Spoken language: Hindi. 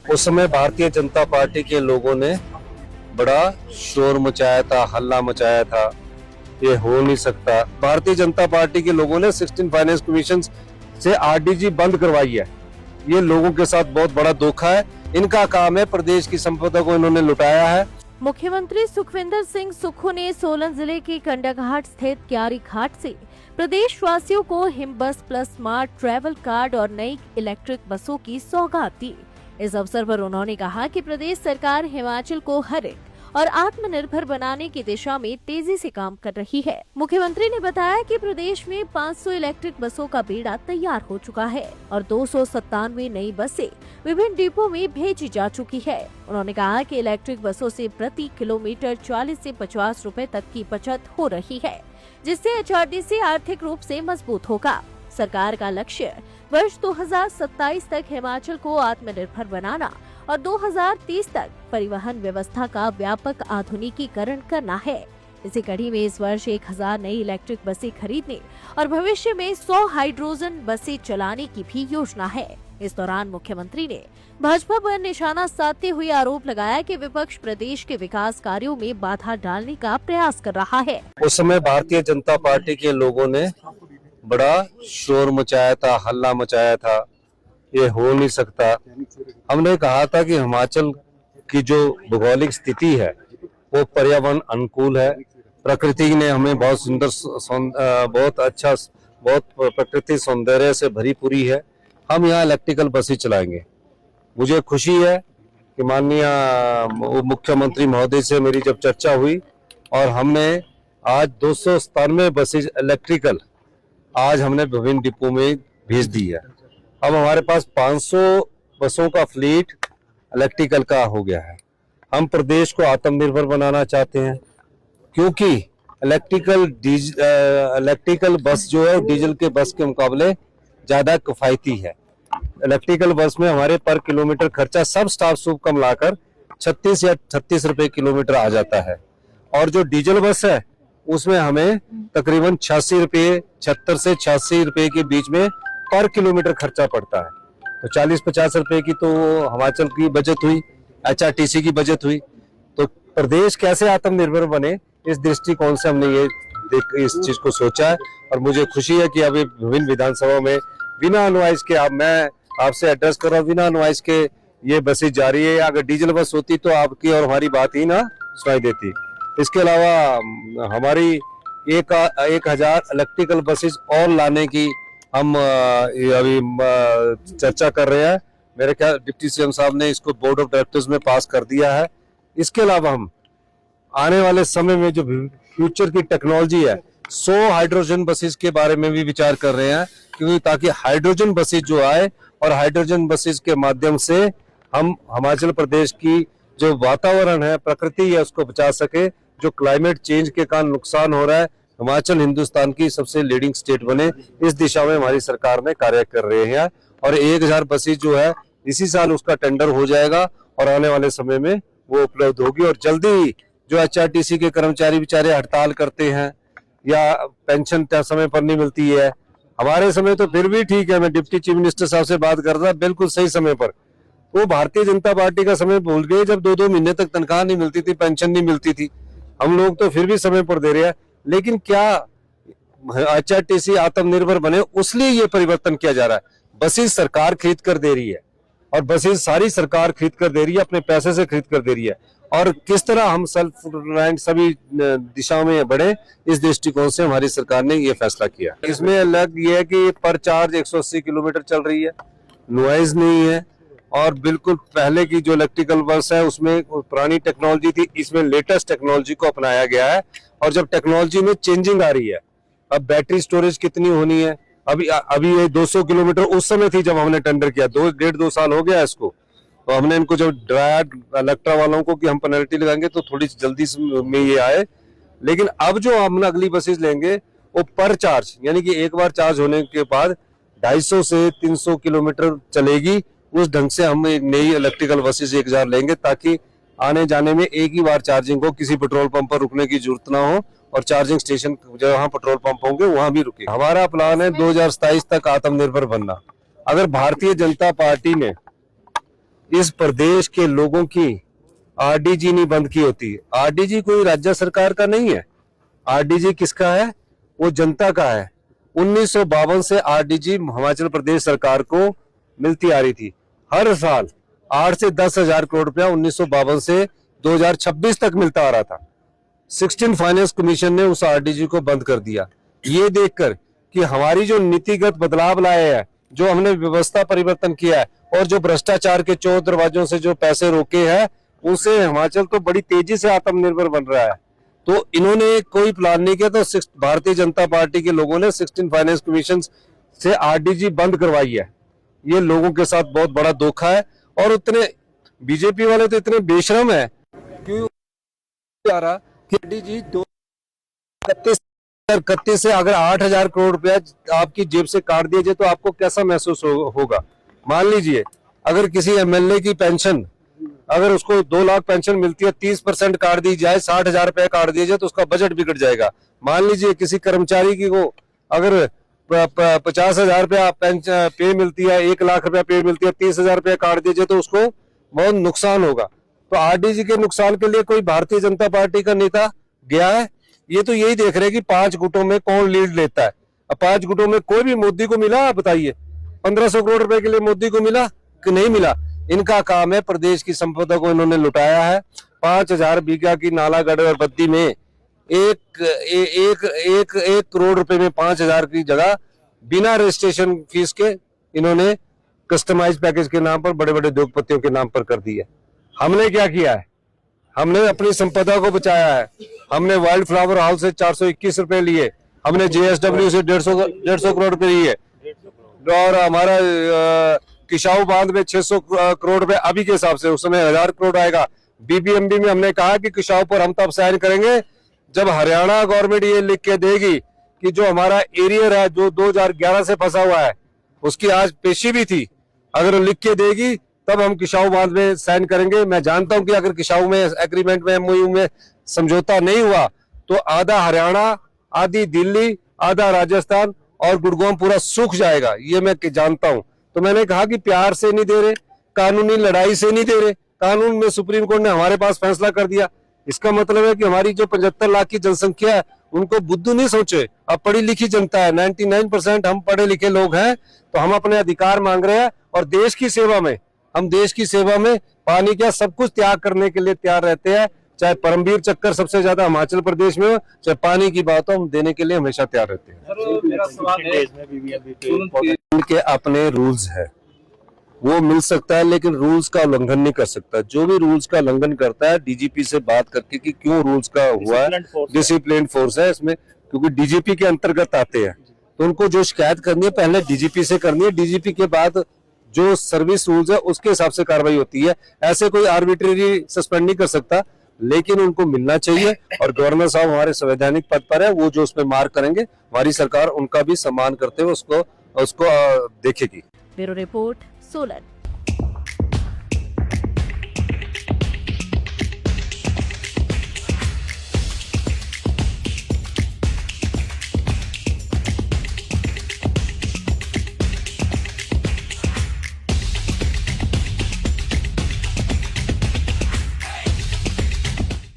उस समय भारतीय जनता पार्टी के लोगों ने बड़ा शोर मचाया था, हल्ला मचाया था, ये हो नहीं सकता। भारतीय जनता पार्टी के लोगों ने 16 फाइनेंस कमीशन से आरडीजी बंद करवाई है। ये लोगों के साथ बहुत बड़ा धोखा है। इनका काम है प्रदेश की संपदा को इन्होंने लुटाया है। मुख्यमंत्री सुखविंदर सिंह सुक्खू ने सोलन जिले के कंडाघाट स्थित क्यारी घाट से प्रदेश वासियों को हिमबस प्लस स्मार्ट ट्रैवल कार्ड और नई इलेक्ट्रिक बसों की सौगात दी। इस अवसर पर उन्होंने कहा कि प्रदेश सरकार हिमाचल को हरित और आत्मनिर्भर बनाने की दिशा में तेजी से काम कर रही है। मुख्यमंत्री ने बताया कि प्रदेश में 500 इलेक्ट्रिक बसों का बेड़ा तैयार हो चुका है और 297 नई बसें विभिन्न डिपो में भेजी जा चुकी है। उन्होंने कहा कि इलेक्ट्रिक बसों से प्रति किलोमीटर 40 से 50 रुपए तक की बचत हो रही है, जिससे एचआरटीसी आर्थिक रूप से मजबूत होगा। सरकार का लक्ष्य वर्ष 2027 तक हिमाचल को आत्मनिर्भर बनाना और 2030 तक परिवहन व्यवस्था का व्यापक आधुनिकीकरण करना है। इसी कड़ी में इस वर्ष 1000 नई इलेक्ट्रिक बसें खरीदने और भविष्य में 100 हाइड्रोजन बसें चलाने की भी योजना है। इस दौरान मुख्यमंत्री ने भाजपा पर निशाना साधते हुए आरोप लगाया कि विपक्ष प्रदेश के विकास कार्यों में बाधा डालने का प्रयास कर रहा है। उस समय भारतीय जनता पार्टी के लोगों ने बड़ा शोर मचाया था, हल्ला मचाया था, ये हो नहीं सकता। हमने कहा था कि हिमाचल की जो भौगोलिक स्थिति है वो पर्यावरण अनुकूल है। प्रकृति ने हमें बहुत सुंदर, बहुत अच्छा, बहुत प्रकृति सौंदर्य से भरी पूरी है। हम यहाँ इलेक्ट्रिकल बसें चलाएंगे। मुझे खुशी है कि माननीय मुख्यमंत्री महोदय से मेरी जब चर्चा हुई और हमने आज 297 बसें इलेक्ट्रिकल आज हमने विभिन्न डिपो में भेज दी है। अब हमारे पास 500 बसों का फ्लीट इलेक्ट्रिकल का हो गया है। हम प्रदेश को आत्मनिर्भर बनाना चाहते हैं, क्योंकि इलेक्ट्रिकल बस जो है डीजल के बस के मुकाबले ज्यादा किफायती है। इलेक्ट्रिकल बस में हमारे पर किलोमीटर खर्चा सब स्टाफ सूब का मिलाकर 36 या 36 रुपए किलोमीटर आ जाता है, और जो डीजल बस है उसमें हमें तकरीबन 76 से 86 रुपए के बीच में पर किलोमीटर खर्चा पड़ता है। तो 40-50 रुपए की तो हिमाचल की बचत हुई, एचआरटीसी की बचत हुई। तो प्रदेश कैसे आत्मनिर्भर बने, इस दृष्टिकोण से हमने इस चीज को सोचा है। और मुझे खुशी है कि अभी विभिन्न विधानसभा में बिना अनवाइज के मैं आपसे एड्रेस कर रहा हूँ, बिना अनवाइज के ये बसें जा रही है। अगर डीजल बस होती तो आपकी और हमारी बात ही ना सुनाई देती। इसके अलावा हमारी 1000 इलेक्ट्रिकल बसेस और लाने की हम अभी चर्चा कर रहे हैं। मेरे ख्याल डिप्टी सीएम साहब ने इसको बोर्ड ऑफ डायरेक्टर्स में पास कर दिया है। इसके अलावा हम आने वाले समय में जो फ्यूचर की टेक्नोलॉजी है, 100 हाइड्रोजन बसेस के बारे में भी विचार कर रहे हैं, क्योंकि ताकि हाइड्रोजन बसेस जो आए और हाइड्रोजन बसेस के माध्यम से हम हिमाचल प्रदेश की जो वातावरण है, प्रकृति है, उसको बचा सके। जो क्लाइमेट चेंज के कारण नुकसान हो रहा है, हिमाचल हिंदुस्तान की सबसे लीडिंग स्टेट बने, इस दिशा में हमारी सरकार ने कार्य कर रहे हैं। और 1000 बसेस जो है इसी साल उसका टेंडर हो जाएगा और आने वाले समय में वो उपलब्ध होगी। और जल्दी जो एचआरटीसी के कर्मचारी बेचारे हड़ताल करते हैं या पेंशन समय पर नहीं मिलती है, हमारे समय तो फिर भी ठीक है। मैं डिप्टी चीफ मिनिस्टर साहब से बात कर रहा, बिल्कुल सही समय पर। वो भारतीय जनता पार्टी का समय भूल गए जब 2-2 महीने तक तनख्वाह नहीं मिलती थी, पेंशन नहीं मिलती थी। हम लोग तो फिर भी समय पर दे रहे हैं। लेकिन क्या एचआरटीसी आत्मनिर्भर बने, उसलिए ये परिवर्तन किया जा रहा है। बसेस सरकार खरीद कर दे रही है और बसेस सारी सरकार खरीद कर दे रही है, अपने पैसे से खरीद कर दे रही है। और किस तरह हम सेल्फ रिलायंट सभी दिशा में बढ़े, इस दृष्टिकोण से हमारी सरकार ने ये फैसला किया। इसमें अलग ये है कि पर चार्ज 180 किलोमीटर चल रही है, नॉइज नहीं है, और बिल्कुल पहले की जो इलेक्ट्रिकल बस है उसमें पुरानी टेक्नोलॉजी थी, इसमें लेटेस्ट टेक्नोलॉजी को अपनाया गया है। और जब टेक्नोलॉजी में चेंजिंग आ रही है, अब बैटरी स्टोरेज कितनी होनी है, अभी ये 200 किलोमीटर उस समय थी जब हमने टेंडर किया, 1.5-2 साल हो गया इसको। तो हमने इनको जब डराया इलेक्ट्रा वालों को कि हम पेनल्टी लगाएंगे तो थोड़ी जल्दी में ये आए। लेकिन अब जो हम अगली बसेस लेंगे वो पर चार्ज, यानी कि एक बार चार्ज होने के बाद 250 से 300 किलोमीटर चलेगी। उस ढंग से हम एक नई इलेक्ट्रिकल बसेस 1000 लेंगे, ताकि आने जाने में एक ही बार चार्जिंग हो, किसी पेट्रोल पंप पर रुकने की जरूरत ना हो, और चार्जिंग स्टेशन जहाँ पेट्रोल पंप होंगे वहां भी रुके। हमारा प्लान है 2027 तक आत्मनिर्भर बनना। अगर भारतीय जनता पार्टी ने इस प्रदेश के लोगों की आरडीजी नहीं बंद की होती। आरडीजी कोई राज्य सरकार का नहीं है, आरडीजी किसका है? वो जनता का है। 1952 से आरडीजी हिमाचल प्रदेश सरकार को मिलती आ रही थी। हर साल 8 से 10 हजार करोड़ रुपया 1952 से 2026 तक मिलता आ रहा था। 16 फाइनेंस कमीशन ने उस आरडीजी को बंद कर दिया। ये देखकर कि हमारी जो नीतिगत बदलाव लाए हैं, जो हमने व्यवस्था परिवर्तन किया है और जो भ्रष्टाचार के चौथ दरवाजों से जो पैसे रोके हैं, उनसे हिमाचल तो बड़ी तेजी से आत्मनिर्भर बन रहा है। तो इन्होंने कोई प्लान नहीं किया, तो भारतीय जनता पार्टी के लोगों ने 16 फाइनेंस कमीशन से आरडीजी बंद करवाई है। ये लोगों के साथ बहुत बड़ा धोखा है। और उतने बीजेपी वाले तो इतने बेशरम है, क्यों आ रहा कि आरडीजी 2031 से अगर 8,000 करोड़ रुपया आपकी जेब से काट दिया जाए तो आपको कैसा महसूस होगा? मान लीजिए अगर किसी एमएलए की पेंशन, अगर उसको 2 लाख पेंशन मिलती है, 30% काट दी जाए, 60,000 रुपया काट दिया जाए तो उसका बजट बिगड़ जाएगा। मान लीजिए किसी कर्मचारी की को अगर 50,000 रुपया पे मिलती है, 1 लाख रुपया पे मिलती है, 30,000 रुपया काट दिया जाए तो उसको बहुत नुकसान होगा। तो आरडीजी के नुकसान के लिए कोई भारतीय जनता पार्टी का नेता गया है? ये तो यही देख रहे हैं कि 5 गुटों में कौन लीड लेता है। अब 5 गुटों में कोई भी मोदी को मिला? आप बताइए, 1500 करोड़ रुपए के लिए मोदी को मिला कि नहीं मिला? इनका काम है, प्रदेश की संपदा को इन्होंने लुटाया है। 5,000 बीघा की नालागढ़ और बद्दी में एक करोड़ रुपए में 5,000 की जगह बिना रजिस्ट्रेशन फीस के इन्होंने कस्टमाइज पैकेज के नाम पर बड़े बड़े उद्योगपतियों के नाम पर कर दिया। हमने क्या किया है? हमने अपनी संपदा को बचाया है। हमने वाइल्ड फ्लावर हाउस से 421 रुपए लिए, हमने जेएसडब्ल्यू से 150 करोड़ रुपए लिए, और हमारा किशाऊ बांध में 600 करोड़ रुपए अभी के हिसाब से, उस समय 1000 करोड़ आएगा। बीबीएमबी में हमने कहा कि किशाऊ पर हम तब साइन करेंगे जब हरियाणा गवर्नमेंट ये लिख के देगी कि जो हमारा एरियर है जो 2011 से फंसा हुआ है, उसकी आज पेशी भी थी, अगर लिख के देगी तब हम किशाऊ बांध में साइन करेंगे। मैं जानता हूं कि अगर किशाऊ में एग्रीमेंट में, एमओयू में समझौता नहीं हुआ तो आधा हरियाणा, आधी दिल्ली, आधा राजस्थान और गुड़गांव पूरा सूख जाएगा, ये मैं जानता हूं। तो मैंने कहा कि प्यार से नहीं दे रहे, कानूनी लड़ाई से नहीं दे रहे, कानून में सुप्रीम कोर्ट ने हमारे पास फैसला कर दिया। इसका मतलब है कि हमारी जो 75 लाख की जनसंख्या है उनको बुद्धू नहीं सोचे, अब पढ़ी लिखी जनता है, 99% हम पढ़े लिखे लोग हैं। तो हम अपने अधिकार मांग रहे हैं और देश की सेवा में, हम देश की सेवा में पानी क्या सब कुछ त्याग करने के लिए तैयार रहते हैं। चाहे परमवीर चक्कर सबसे ज्यादा हिमाचल प्रदेश में हो, चाहे पानी की बात हो, हम देने के लिए हमेशा तैयार रहते हैं। मेरा सवाल है, उनके अपने रूल्स है, वो मिल सकता है लेकिन रूल्स का उल्लंघन नहीं कर सकता। जो भी रूल्स का उल्लंघन करता है, डीजीपी से बात करके कि क्यों रूल्स का हुआ है, डिसिप्लिन फोर्स है इसमें, क्योंकि डीजीपी के अंतर्गत आते हैं, तो उनको जो शिकायत करनी है पहले डीजीपी से करनी है। डीजीपी के बाद जो सर्विस रूल्स है उसके हिसाब से कार्रवाई होती है। ऐसे कोई आर्बिट्रेरी सस्पेंड नहीं कर सकता, लेकिन उनको मिलना चाहिए। और गवर्नर साहब हमारे संवैधानिक पद पर है, वो जो उसमें मार्क करेंगे, हमारी सरकार उनका भी सम्मान करते हुए उसको देखेगी। Bureau report, Solan.